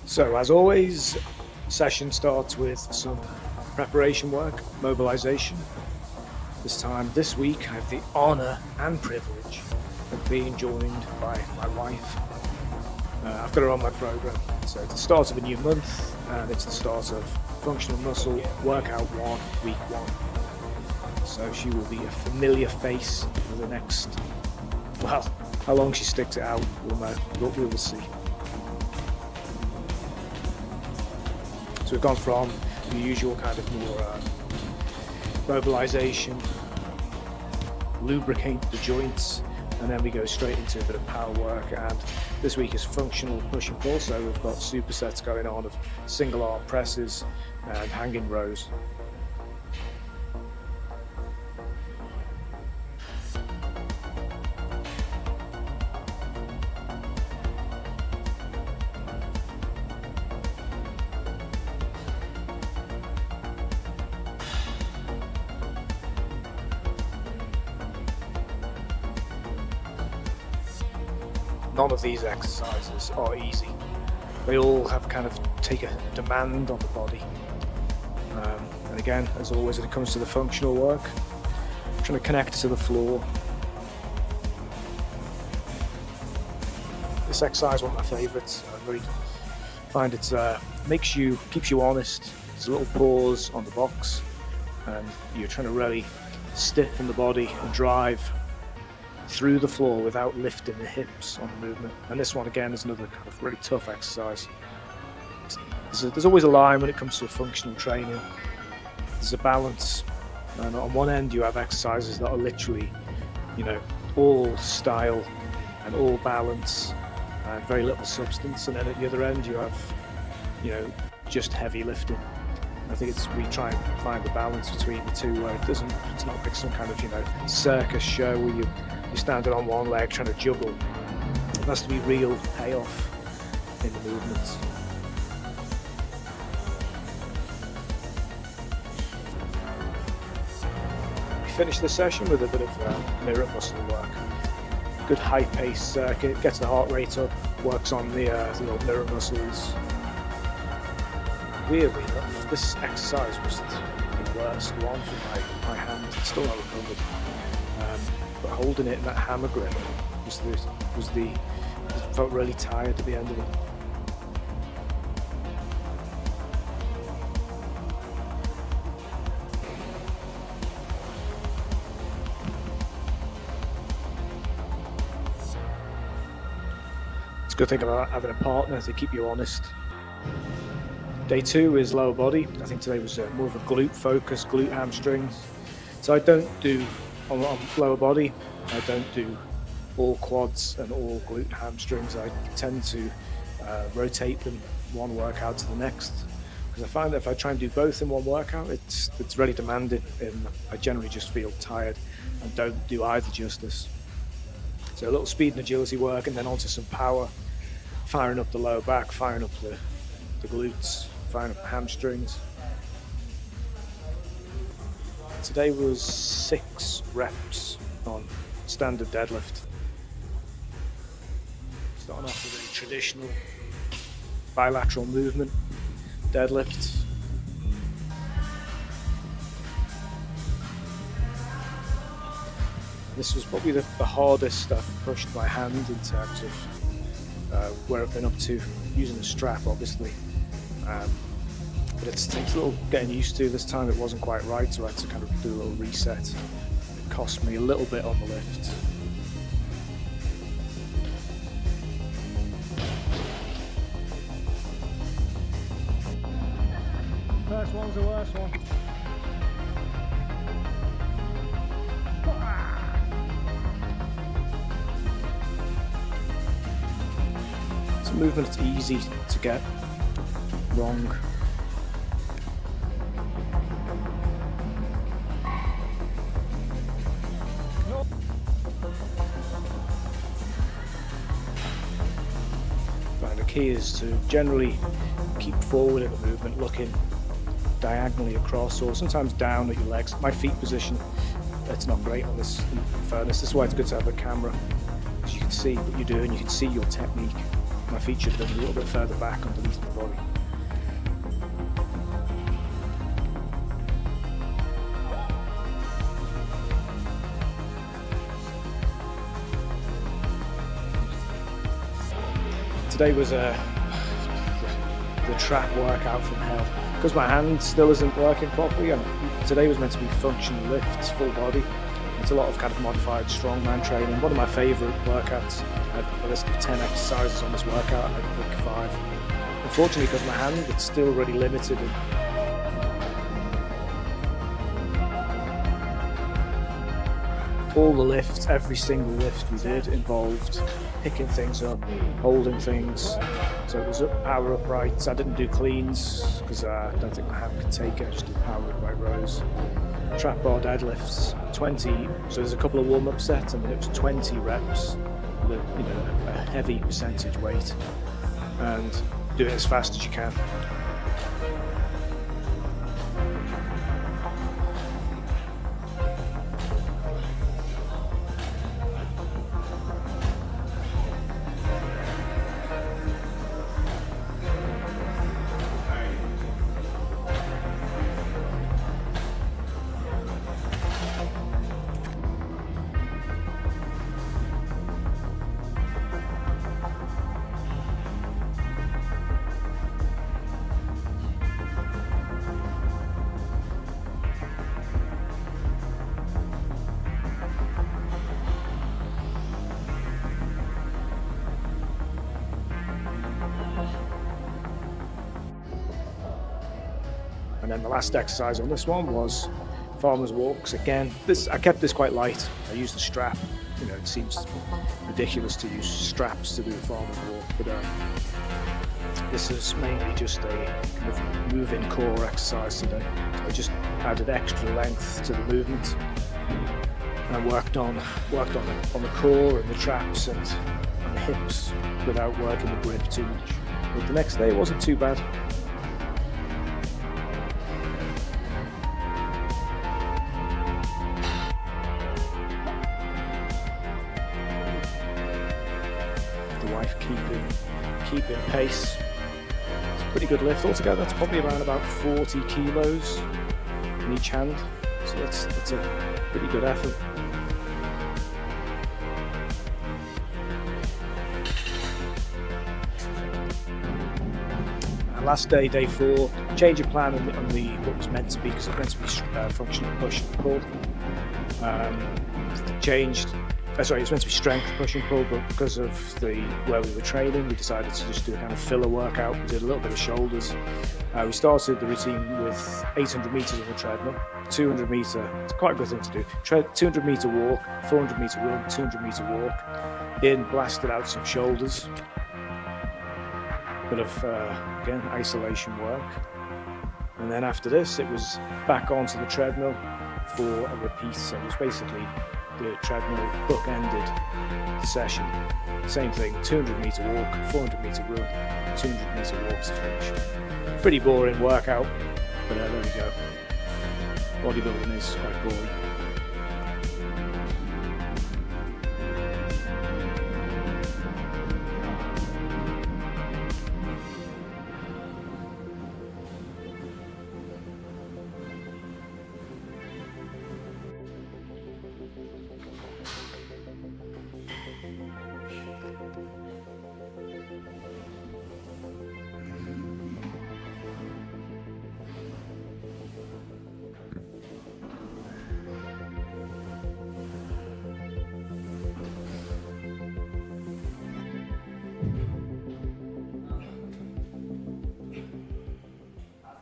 So as always, session starts with some preparation work, mobilization. This week, I have the honor and privilege of being joined by my wife. I've got her on my program. So it's the start of a new month, and it's the start of Functional Muscle Workout 1, Week 1. So she will be a familiar face for the next, well, how long she sticks it out, we'll know, but we will see. So we've gone from the usual kind of more mobilization, lubricate the joints, and then we go straight into a bit of power work. And this week is functional push and pull, so we've got supersets going on of single arm presses and hanging rows. None of these exercises are easy. They all have kind of take a demand on the body. And again, as always, when it comes to the functional work, I'm trying to connect to the floor. This exercise, one of my favourites. I really find it keeps you honest. There's a little pause on the box, and you're trying to really stiffen the body and drive through the floor without lifting the hips on the movement. And this one again is another kind of really tough exercise. There's always a line when it comes to functional training. There's a balance, and on one end you have exercises that are literally, all style and all balance and very little substance, and then at the other end you have, just heavy lifting. I think we try and find the balance between the two, where it's not like some kind of circus show where you're standing on one leg trying to juggle. It has to be real payoff in the movements. We finish the session with a bit of mirror muscle work. Good high-paced circuit, gets the heart rate up, works on the little mirror muscles. Weirdly enough, this exercise was the worst one for my hand. It's still not recovered. But holding it in that hammer grip felt really tired at the end of it. It's a good thing about having a partner to keep you honest. Day 2 is lower body. I think today was more of a glute focus, glute hamstrings. So I don't do on lower body, I don't do all quads and all glute hamstrings. I tend to rotate them one workout to the next, because I find that if I try and do both in one workout, it's really demanding, and I generally just feel tired and don't do either justice. So a little speed and agility work, and then onto some power, firing up the lower back, firing up the glutes, firing up the hamstrings. Today was 6 reps on standard deadlift. Starting off with a traditional bilateral movement deadlift. This was probably the hardest I've pushed my hand in terms of where I've been up to, using the strap obviously. But it takes a little getting used to. This time it wasn't quite right, so I had to kind of do a little reset. It cost me a little bit on the lift. First one's the worst one. It's a movement that's easy to get wrong. The key is to generally keep forward in the movement, looking diagonally across or sometimes down at your legs. My feet position, it's not great on this, in fairness. This is why it's good to have a camera, because you can see what you're doing, you can see your technique. my feet should have been a little bit further back underneath my body. Today was the trap workout from hell. Because my hand still isn't working properly, and today was meant to be functional lifts, full body. It's a lot of kind of modified strongman training. One of my favourite workouts. I had a list of 10 exercises on this workout, I picked 5. Unfortunately, because my hand, it's still really limited. All the lifts, every single lift we did involved picking things up, holding things. So it was power uprights. I didn't do cleans because I don't think my hand could take it. I just did power upright rows. Trap bar deadlifts, 20. So there's a couple of warm-up sets, and it was 20 reps with a heavy percentage weight, and do it as fast as you can. And then the last exercise on this one was farmer's walks. Again, I kept this quite light. I used the strap. It seems ridiculous to use straps to do a farmer's walk, but this is mainly just a kind of moving core exercise today. So I just added extra length to the movement, and I worked on the core and the traps and the hips without working the grip too much. But the next day it wasn't too bad. The wife keeping pace. It's a pretty good lift altogether. It's probably around about 40 kilos in each hand, so that's a pretty good effort. And last day, day 4, change of plan on the what was meant to be, because it was meant to be functional push and pull. It was meant to be strength push and pull, but because of where we were training, we decided to just do a kind of filler workout. We did a little bit of shoulders. We started the routine with 800 meters on the treadmill, 200 meter, it's quite a good thing to do, 200 meter walk, 400 meter run, 200 meter walk, in, blasted out some shoulders, bit of, again, isolation work. And then after this, it was back onto the treadmill for a repeat. So it was basically the treadmill book-ended session. Same thing, 200 meter walk, 400 meter run, 200 meter walks to finish. Pretty boring workout, but there we go. Bodybuilding is quite boring.